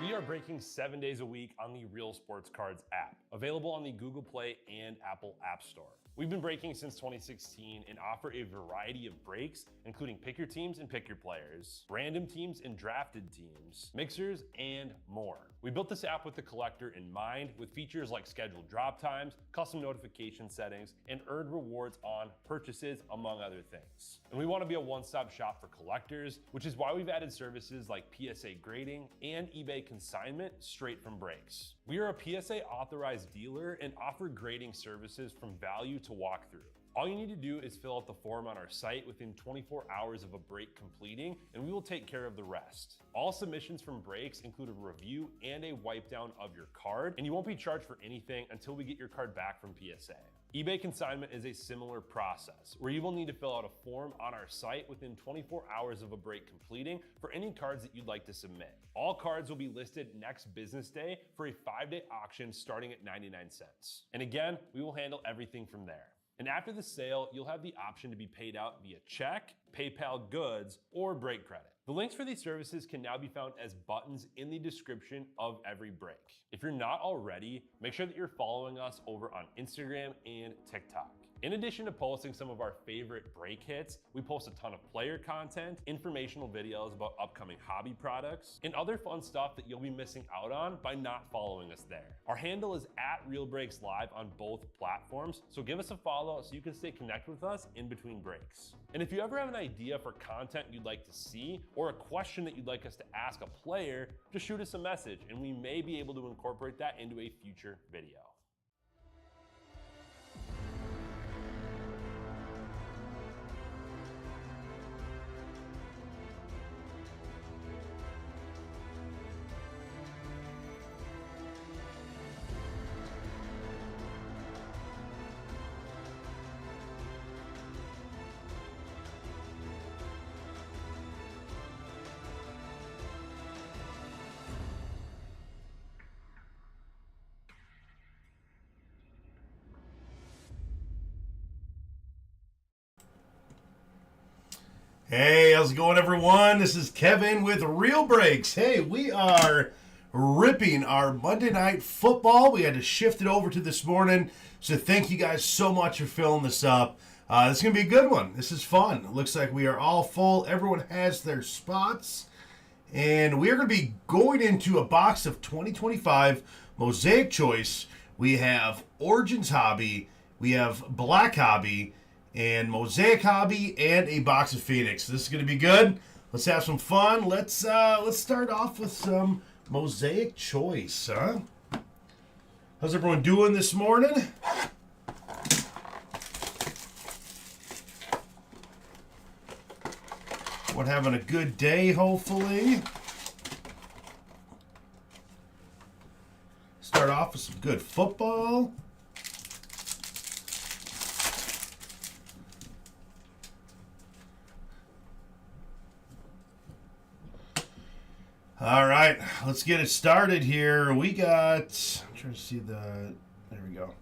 We are breaking 7 days a week on the Real Sports Cards app, available on the Google Play and Apple App Store. We've been breaking since 2016 and offer a variety of breaks, including pick your teams and pick your players, random teams and drafted teams, mixers, and more. We built this app with the collector in mind, with features like scheduled drop times, custom notification settings, and earned rewards on purchases, among other things. And we want to be a one-stop shop for collectors, which is why we've added services like PSA grading and eBay consignment straight from breaks. We are a PSA authorized dealer and offer grading services from value to walkthrough. All you need to do is fill out the form on our site within 24 hours of a break completing, and we will take care of the rest. All submissions from breaks include a review and a wipe down of your card, and you won't be charged for anything until we get your card back from PSA. eBay consignment is a similar process, where you will need to fill out a form on our site within 24 hours of a break completing for any cards that you'd like to submit. All cards will be listed next business day for a 5-day auction starting at 99 cents. And again, we will handle everything from there. And after the sale, you'll have the option to be paid out via check, PayPal goods, or break credit. The links for these services can now be found as buttons in the description of every break. If you're not already, make sure that you're following us over on Instagram and TikTok. In addition to posting some of our favorite break hits, we post a ton of player content, informational videos about upcoming hobby products, and other fun stuff that you'll be missing out on by not following us there. Our handle is @RealBreaksLive on both platforms, so give us a follow so you can stay connected with us in between breaks. And if you ever have an idea for content you'd like to see, or a question that you'd like us to ask a player, just shoot us a message and we may be able to incorporate that into a future video. Hey, how's it going, everyone? This is Kevin with Real Breaks. Hey, we are ripping our Monday Night Football. We had to shift it over to this morning, so thank you guys so much for filling this up. This is going to be a good one. This is fun. It looks like we are all full. Everyone has their spots. And we are going to be going into a box of 2025 Mosaic Choice. We have Origins Hobby. We have Black Hobby. And Mosaic Hobby, and a box of Phoenix. This is going to be good. Let's have some fun. Let's start off with some Mosaic Choice, huh? How's everyone doing this morning? Everyone having a good day, hopefully. Start off with some good football. All right, let's get it started here. We got, I'm trying to see there we go.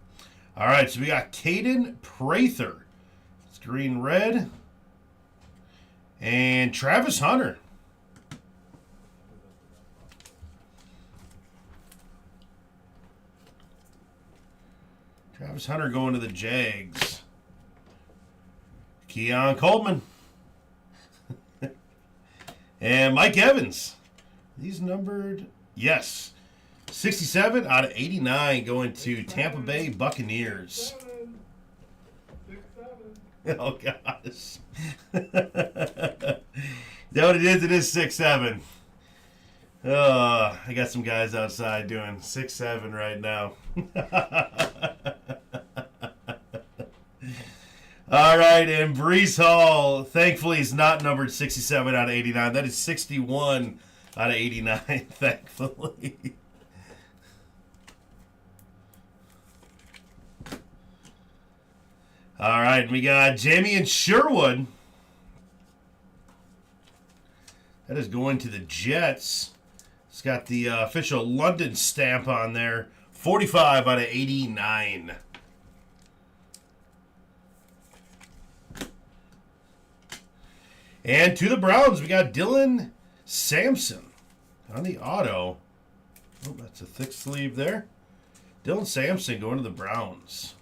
All right, so we got Caden Prather. It's green-red. And Travis Hunter. Travis Hunter going to the Jags. Keon Coleman. And Mike Evans. These numbered, yes. 67 out of 89 going to Tampa Bay Buccaneers. 6-7. Oh, gosh. Is that what it is? It is 6-7. Oh, I got some guys outside doing 6-7 right now. All right, and Breece Hall, thankfully, he's not numbered 67 out of 89. That is 61 out of 89, thankfully. All right, we got Jamie Sherwood. That is going to the Jets. It's got the official London stamp on there. 45 out of 89. And to the Browns, we got Dylan Sampson on the auto. Oh, that's a thick sleeve there. Dylan Sampson going to the Browns.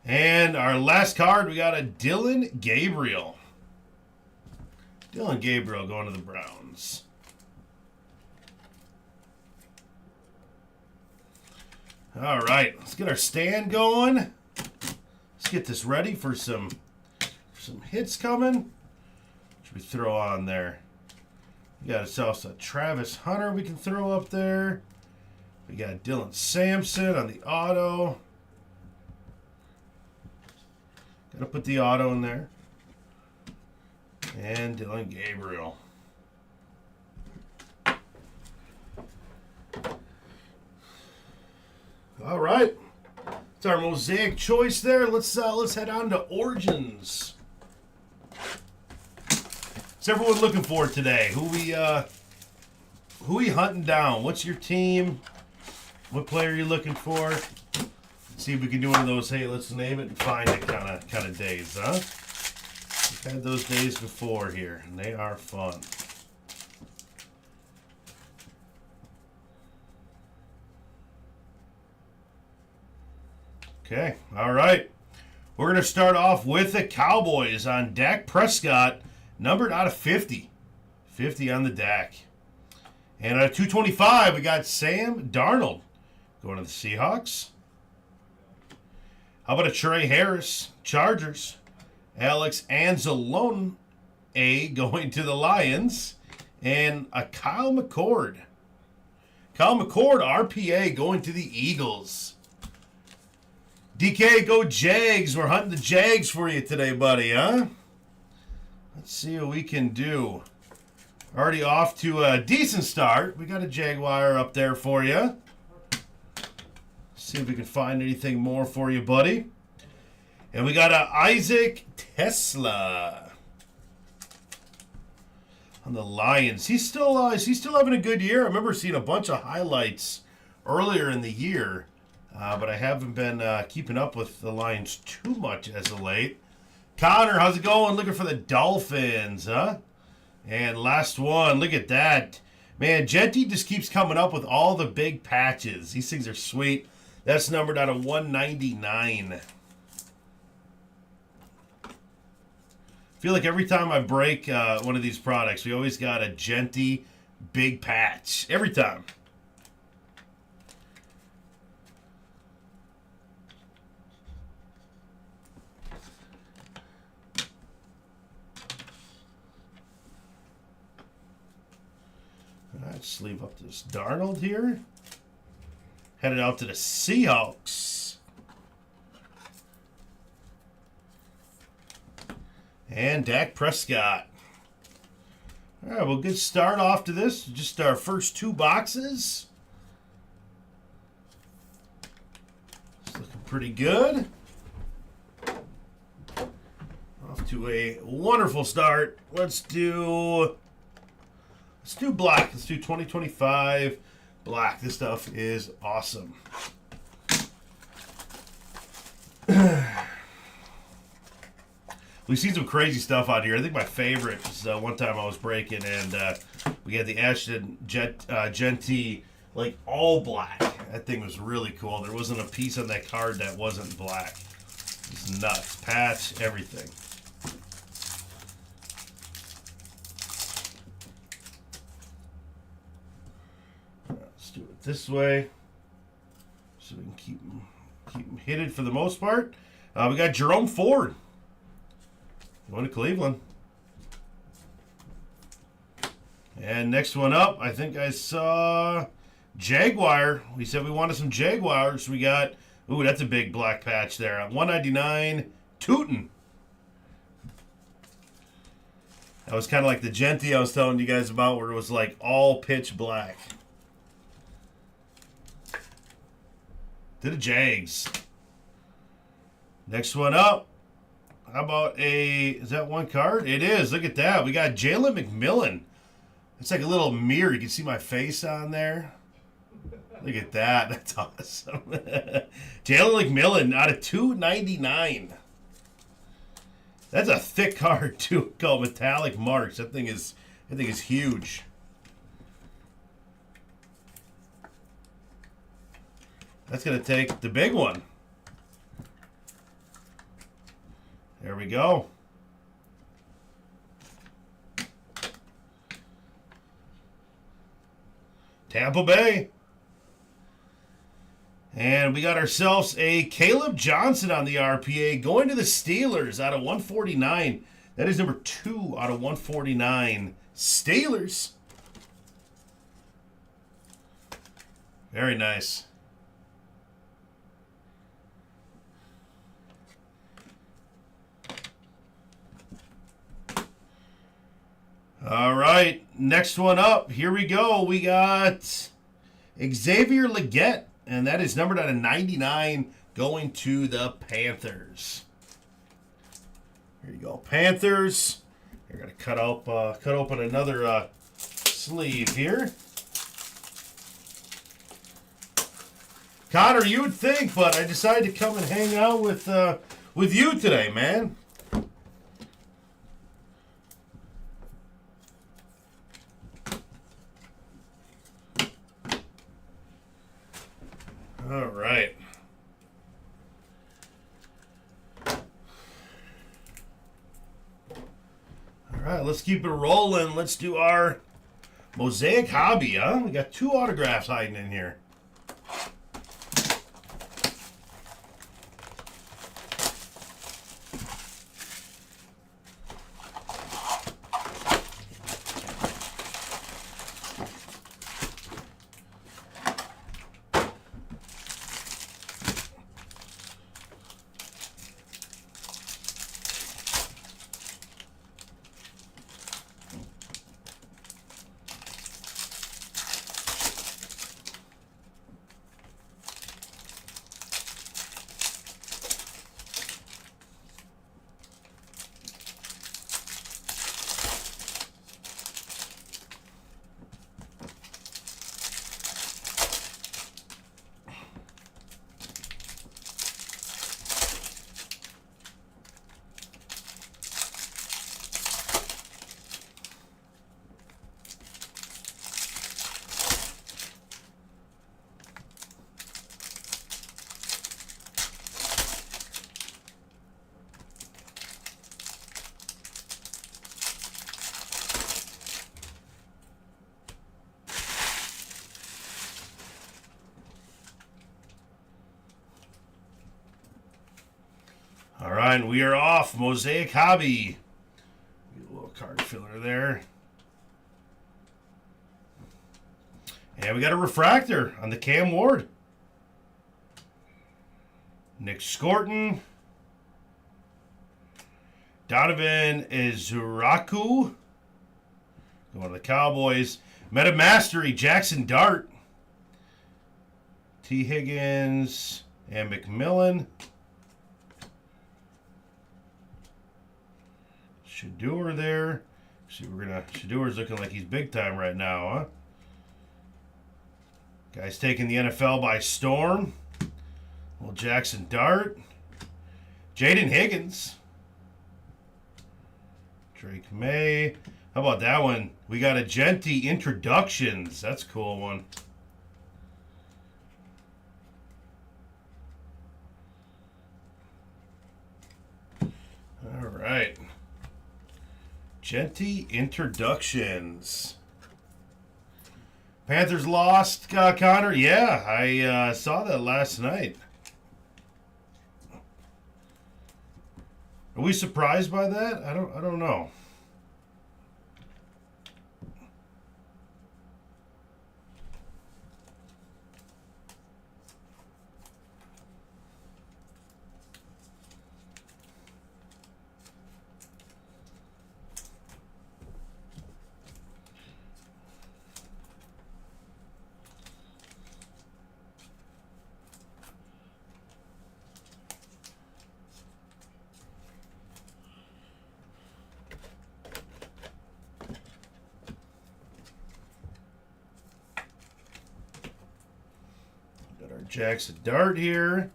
And our last card, we got a Dylan Gabriel. Dylan Gabriel going to the Browns. All right, let's get our stand going. Let's get this ready for some hits coming. What should we throw on there? We got ourselves a Travis Hunter we can throw up there. We got Dylan Sampson on the auto. Got to put the auto in there. And Dylan Gabriel. All right. It's our mosaic choice there. Let's head on to Origins. What's everyone looking for today? Who we hunting down? What's your team? What player are you looking for? See if we can do one of those, hey, let's name it and find it kind of days, huh? We've had those days before here, and they are fun. Okay, all right. We're going to start off with the Cowboys on Dak Prescott, numbered out of 50. 50 on the Dak. And out of 225, we got Sam Darnold going to the Seahawks. How about a Trey Harris, Chargers? Alex Anzalone going to the Lions. And a Kyle McCord. Kyle McCord, RPA, going to the Eagles. DK, go Jags. We're hunting the Jags for you today, buddy, huh? Let's see what we can do. Already off to a decent start. We got a Jaguar up there for you. See if we can find anything more for you, buddy. And we got a Isaac Tesla on the Lions. He's still having a good year. I remember seeing a bunch of highlights earlier in the year, but I haven't been keeping up with the Lions too much as of late. Connor, how's it going? Looking for the Dolphins, huh? And last one, look at that. Man, Genty just keeps coming up with all the big patches. These things are sweet. That's numbered out of 199. I feel like every time I break one of these products, we always got a Genty big patch. Every time. All right, sleeve up this Darnold here. Headed out to the Seahawks. And Dak Prescott. All right, well, good start off to this. Just our first two boxes. It's looking pretty good. Off to a wonderful start. Let's do black. Let's do 2025 black. This stuff is awesome. We've seen some crazy stuff out here. I think my favorite was one time I was breaking and we had the Ashton Genty like all black. That thing was really cool. There wasn't a piece on that card that wasn't black. It's nuts. Patch, everything. Let's do it this way so we can keep them hidden for the most part. We got Jerome Ford going to Cleveland. And next one up, I think I saw Jaguar. We said we wanted some Jaguars. We got, ooh, that's a big black patch there. 199, Tootin. That was kind of like the Genty I was telling you guys about where it was like all pitch black. To the Jags. Next one up. How about is that one card? It is. Look at that. We got Jalen McMillan. It's like a little mirror. You can see my face on there. Look at that. That's awesome. Jalen McMillan out of 299. That's a thick card too, called Metallic Marks. That thing is huge. That's gonna take the big one. There we go. Tampa Bay. And we got ourselves a Caleb Johnson on the RPA going to the Steelers out of 149. That is number 2 out of 149. Steelers. Very nice. All right, next one up. Here we go. We got Xavier Legette, and that is numbered out of 99, going to the Panthers. Here you go, Panthers. You're gonna cut open another sleeve here. Connor, you would think, but I decided to come and hang out with you today, man. All right. All right, let's keep it rolling. Let's do our Mosaic Hobby, huh? We got 2 autographs hiding in here. All right, we are off. Mosaic Hobby. Get a little card filler there. And we got a refractor on the Cam Ward. Nick Scorton. Donovan Izuraku. Going to the Cowboys. Meta Mastery, Jackson Dart. T. Higgins and McMillan. Shador there. See, Shador's looking like he's big time right now, huh? Guy's taking the NFL by storm. Well, Jackson Dart. Jaden Higgins. Drake May. How about that one? We got a Genti Introductions. That's a cool one. All right. Genti Introductions. Panthers lost, Connor. Yeah, I saw that last night. Are we surprised by that? I don't know. Got our Jackson Dart here.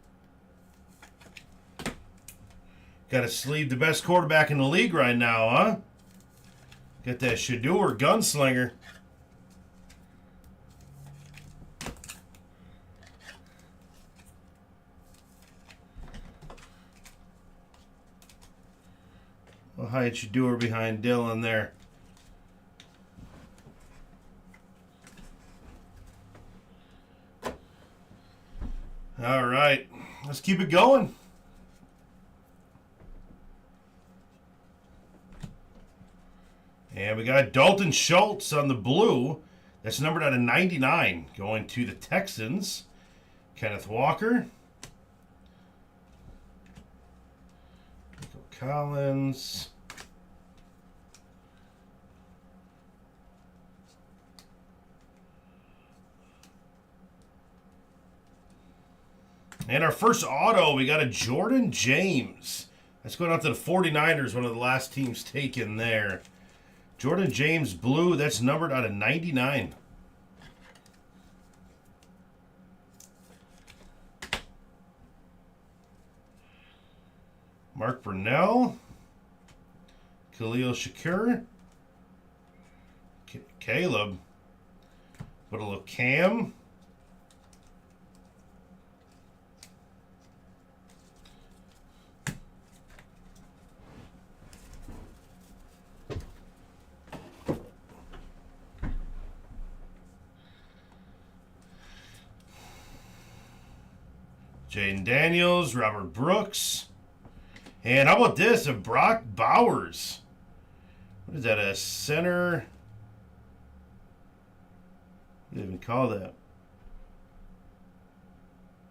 Got to sleeve the best quarterback in the league right now, huh? Get that Shedeur gunslinger. We'll hide Shedeur behind Dylan there. All right, let's keep it going. And we got Dalton Schultz on the blue. That's numbered out of 99. Going to the Texans. Kenneth Walker. Nico Collins. And our first auto, we got a Jordan James. That's going out to the 49ers, one of the last teams taken there. Jordan James blue, that's numbered out of 99. Mark Brunell. Khalil Shakur. Caleb. Put a little Cam. Jaden Daniels, Robert Brooks. And how about this? A Brock Bowers. What is that? A center? What do you even call that?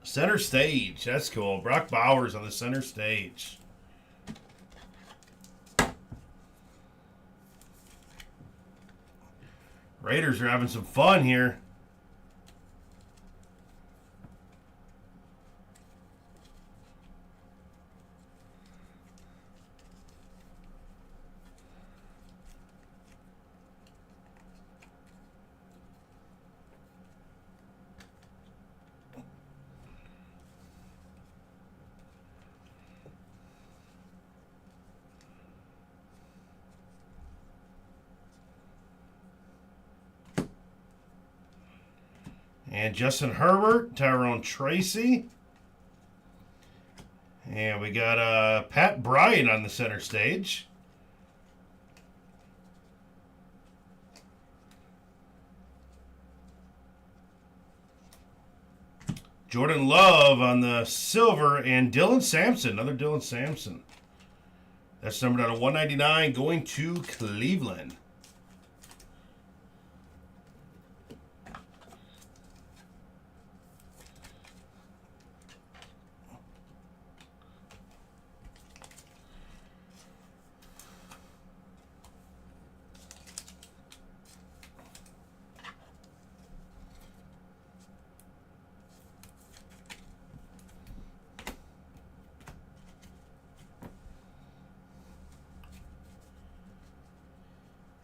Center stage. That's cool. Brock Bowers on the center stage. Raiders are having some fun here. And Justin Herbert, Tyrone Tracy. And we got Pat Bryant on the center stage. Jordan Love on the silver. And Dylan Sampson, another Dylan Sampson. That's numbered out of 199 going to Cleveland.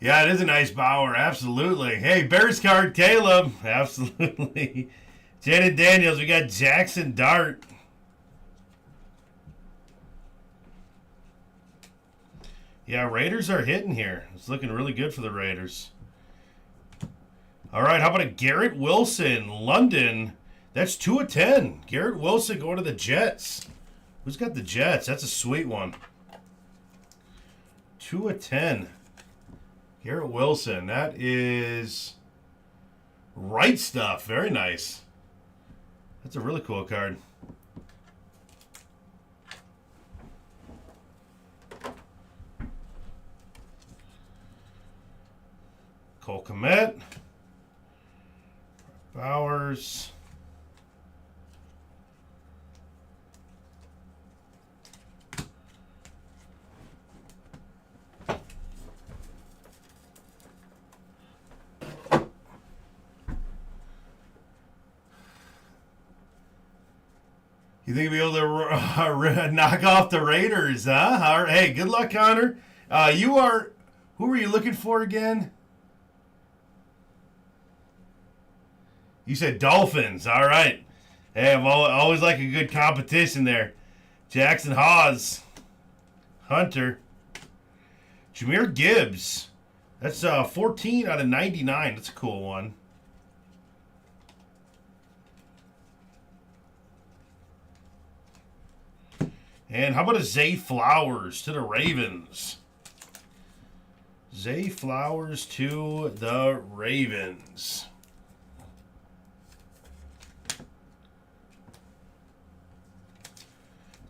Yeah, it is a nice Bauer. Absolutely. Hey, Bears card, Caleb. Absolutely. Jaden Daniels. We got Jackson Dart. Yeah, Raiders are hitting here. It's looking really good for the Raiders. All right, how about a Garrett Wilson, London? That's 2 of 10. Garrett Wilson going to the Jets. Who's got the Jets? That's a sweet one. 2 of 10. Garrett Wilson, that is right stuff. Very nice. That's a really cool card. Cole Kmet. Bowers. You think you'll be able to knock off the Raiders, huh? All right. Hey, good luck, Connor. Who were you looking for again? You said Dolphins. All right. Hey, I've always like a good competition there. Jackson Hawes. Hunter. Jahmyr Gibbs. That's 14 out of 99. That's a cool one. And how about a Zay Flowers to the Ravens? Zay Flowers to the Ravens.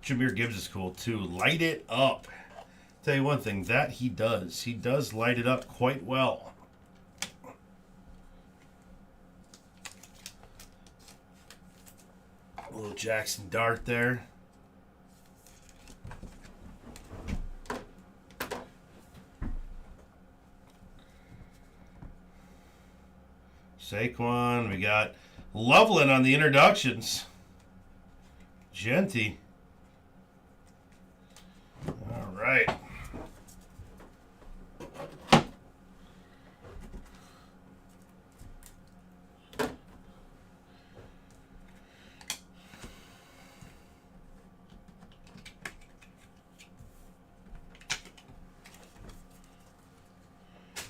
Jahmyr Gibbs is cool too. Light it up. Tell you one thing, that he does. He does light it up quite well. A little Jackson Dart there. Saquon. We got Loveland on the introductions. Genty. All right.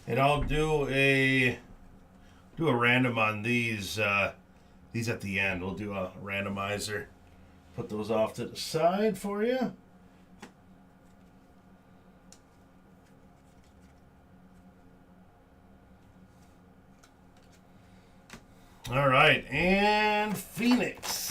And I'll do a random on these at the end. We'll do a randomizer. Put those off to the side for you. All right, and Phoenix.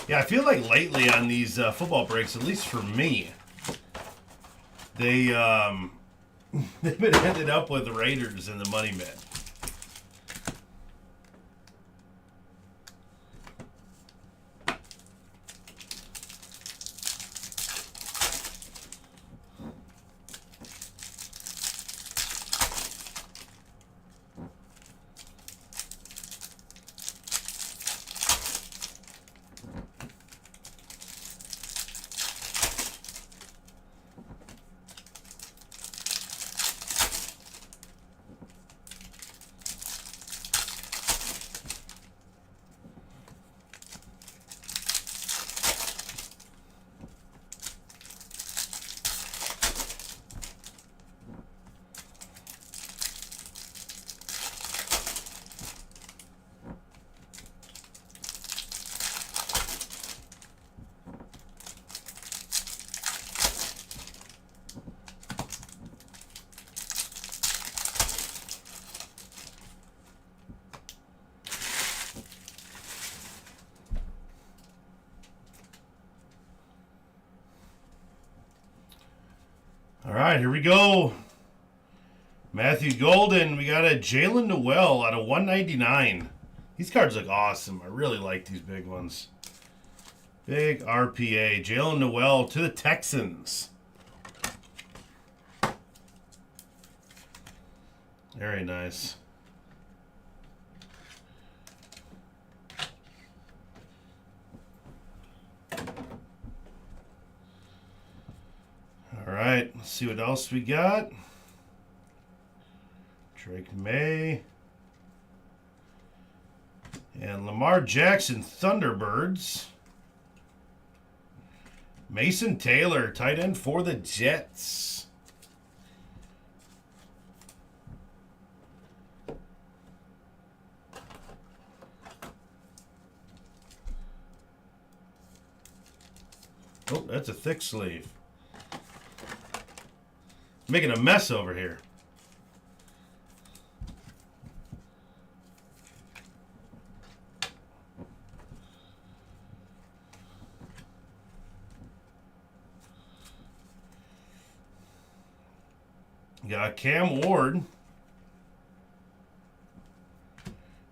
Yeah, I feel like lately on these football breaks, at least for me, they've been ended up with the Raiders in the money man. All right, here we go. Matthew Golden. We got a Jalen Noel out of 199. These cards look awesome. I really like these big ones. Big RPA. Jalen Noel to the Texans. Very nice. All right, let's see what else we got. Drake May. And Lamar Jackson, Thunderbirds. Mason Taylor, tight end for the Jets. Oh, that's a thick sleeve. Making a mess over here. Got Cam Ward.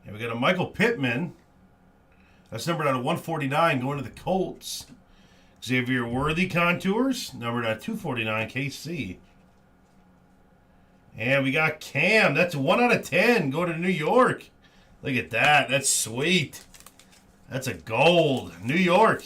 And we got a Michael Pittman. That's numbered out of 149 going to the Colts. Xavier Worthy contours, numbered out of 249 KC. And we got Cam. That's 1 out of 10 going to New York. Look at that. That's sweet. That's a gold. New York.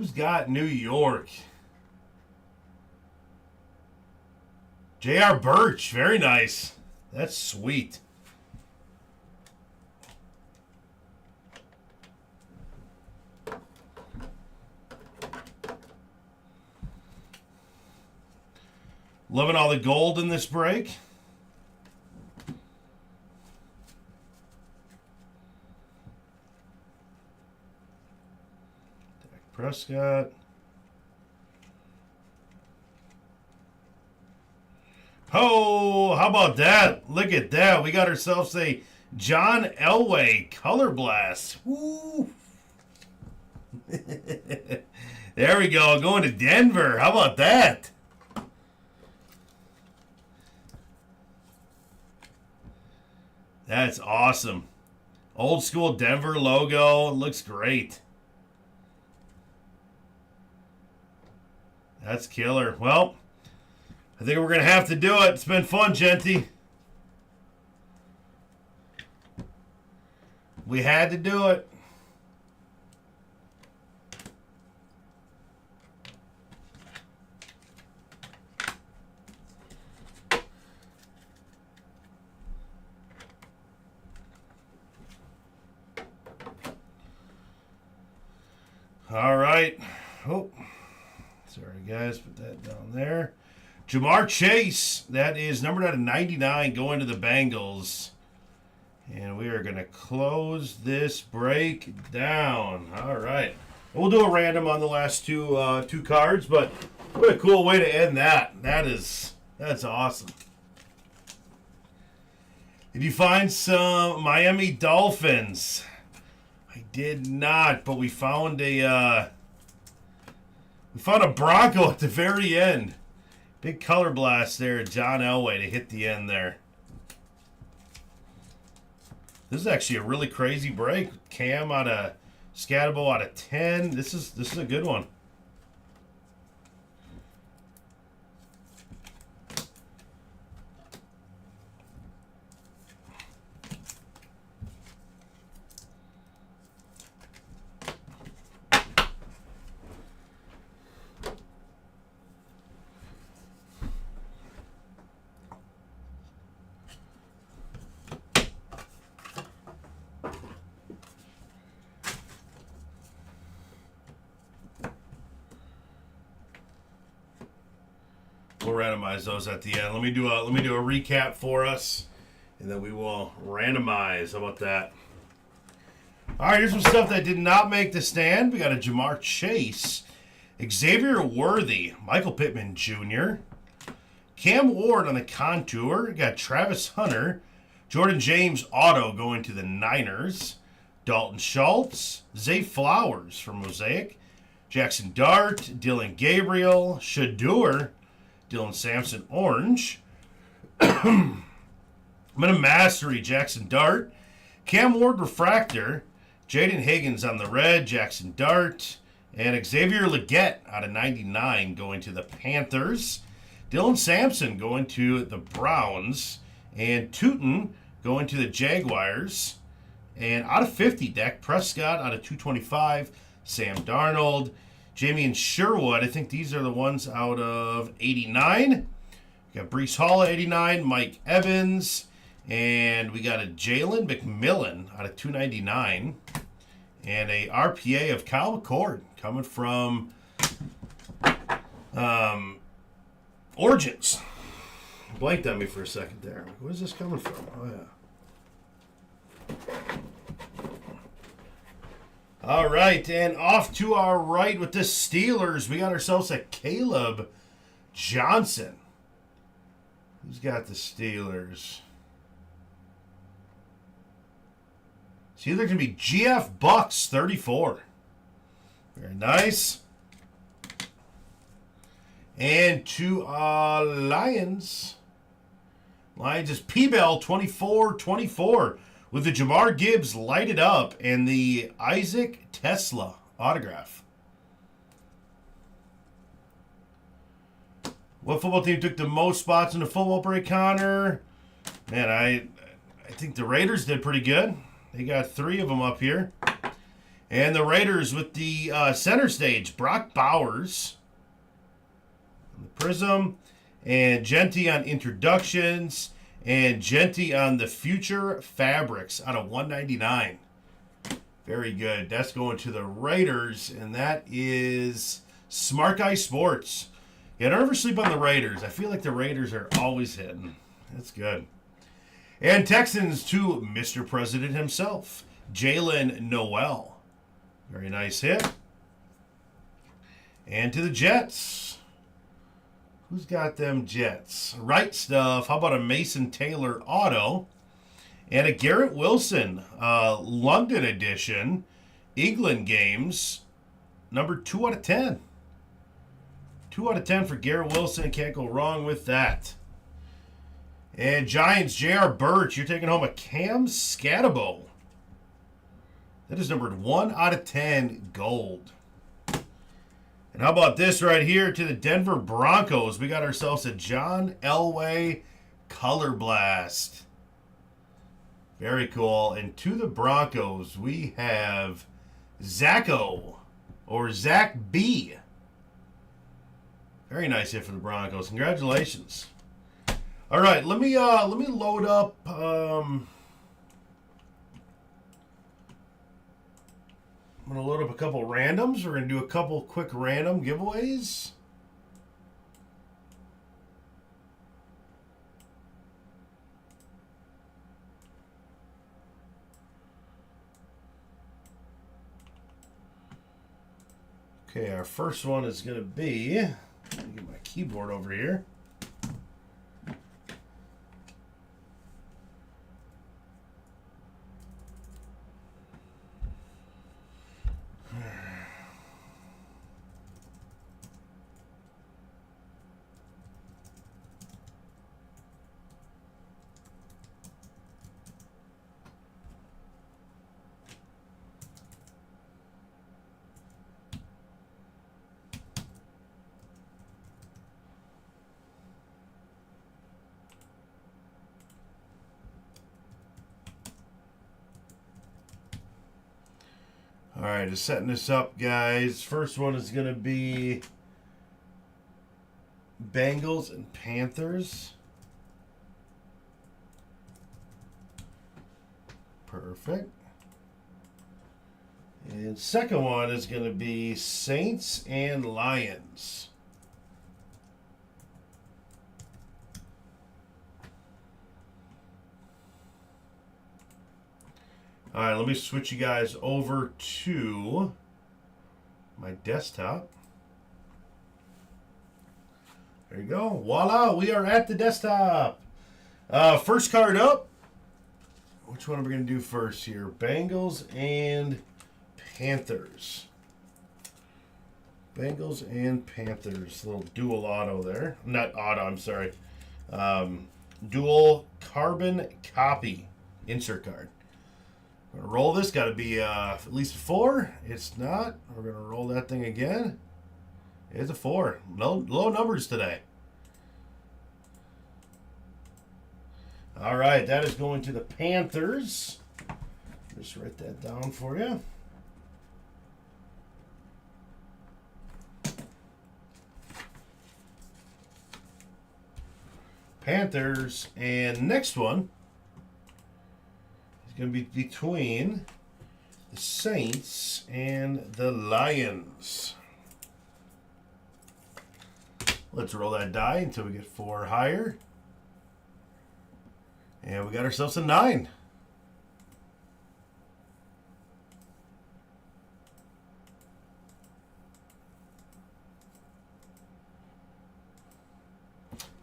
Who's got New York? J.R. Birch. Very nice. That's sweet. Loving all the gold in this break. Dak Prescott. Oh, how about that? Look at that. We got ourselves a John Elway Color Blast. Woo. There we go. Going to Denver. How about that? That's awesome. Old school Denver logo. Looks great. That's killer. Well, I think we're going to have to do it. It's been fun, Genty. We had to do it. All right. Oh, sorry, guys. Put that down there. Jamar Chase. That is numbered out of 99 going to the Bengals. And we are going to close this break down. All right. We'll do a random on the last two cards, but what a cool way to end that. That's awesome. Did you find some Miami Dolphins? I did not, but we found a Bronco at the very end. Big color blast there, John Elway to hit the end there. This is actually a really crazy break. Cam out of Scatabo out of 10. This is a good one. We'll randomize those at the end. Let me do a recap for us, and then we will randomize. How about that? All right, here's some stuff that did not make the stand. We got a Jamar Chase, Xavier Worthy, Michael Pittman Jr., Cam Ward on the contour. We got Travis Hunter, Jordan James auto going to the Niners, Dalton Schultz, Zay Flowers from Mosaic, Jackson Dart, Dylan Gabriel, Shador, Dylan Sampson orange. I'm going to Mastery, Jackson Dart, Cam Ward refractor, Jaden Higgins on the red, Jackson Dart, and Xavier Legette out of 99 going to the Panthers. Dylan Sampson going to the Browns, and Tootin going to the Jaguars. And out of 50, Dak Prescott out of 225, Sam Darnold, Jamie and Sherwood. I think these are the ones out of 89. We got Breece Hall at 89, Mike Evans, and we got a Jalen McMillan out of 299, and a RPA of Kyle McCord coming from Origins. Blanked on me for a second there. Where's this coming from? Oh, yeah. All right, and off to our right with the Steelers, we got ourselves a Caleb Johnson. Who's got the Steelers? It's either going to be GF Bucks, 34. Very nice. And to Lions. Lions is P-Bell, 24-24. With the Jamar Gibbs lighted up and the Isaac Tesla autograph. What football team took the most spots in the football break, Connor? Man, I think the Raiders did pretty good. They got 3 of them up here. And the Raiders with the center stage, Brock Bowers on the Prism, and Genty on introductions, and Genty on the future fabrics out of 199. Very good. That's going to the Raiders, and that is Smart Guy Sports. Yeah, don't ever sleep on the Raiders. I feel like the Raiders are always hitting. That's good. And Texans to Mr. President himself, Jalen Noel. Very nice hit. And to the Jets. Who's got them Jets? Right Stuff. How about a Mason Taylor auto? And a Garrett Wilson London edition. England games. Number 2 out of 10. 2 out of 10 for Garrett Wilson. Can't go wrong with that. And Giants, J.R. Birch. You're taking home a Cam Scatabo. That is numbered 1 out of 10 gold. And how about this right here to the Denver Broncos? We got ourselves a John Elway Color Blast. Very cool. And to the Broncos, we have Zacho or Zach B. Very nice hit for the Broncos. Congratulations. All right, let me load up. I'm gonna load up a couple randoms. We're gonna do a couple quick random giveaways. Okay, our first one is gonna be. Let me get my keyboard over here. All right, just setting this up, guys. First one is going to be Bengals and Panthers. Perfect. And second one is going to be Saints and Lions. All right, let me switch you guys over to my desktop. There you go. Voila, we are at the desktop. First card up. Which one are we going to do first here? Bengals and Panthers. Bengals and Panthers. A little dual auto there. Not auto, I'm sorry. Dual carbon copy insert card. We're going to roll this. Got to be at least a 4. It's not. We're going to roll that thing again. It's a 4. No low numbers today. All right. That is going to the Panthers. Just write that down for you. Panthers. And next one. Going to be between the Saints and the Lions. Let's roll that die until we get 4 higher. And we got ourselves a 9.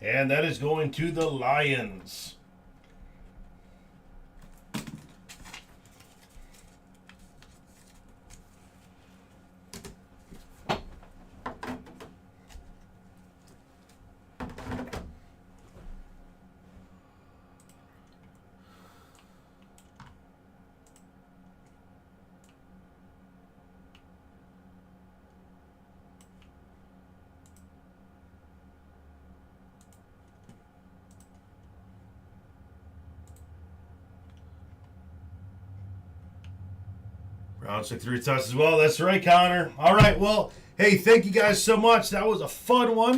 And that is going to the Lions. Browns took 3 touchdowns as well. That's right, Connor. All right, well, hey, thank you guys so much. That was a fun one.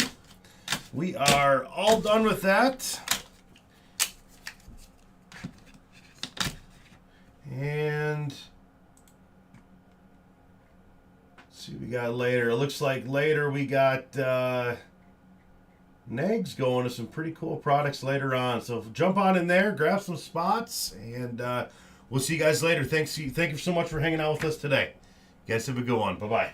We are all done with that. And let's see what we got later. It looks like later we got Negs going to some pretty cool products later on. So jump on in there, grab some spots, and we'll see you guys later. Thank you so much for hanging out with us today. You guys have a good one. Bye-bye.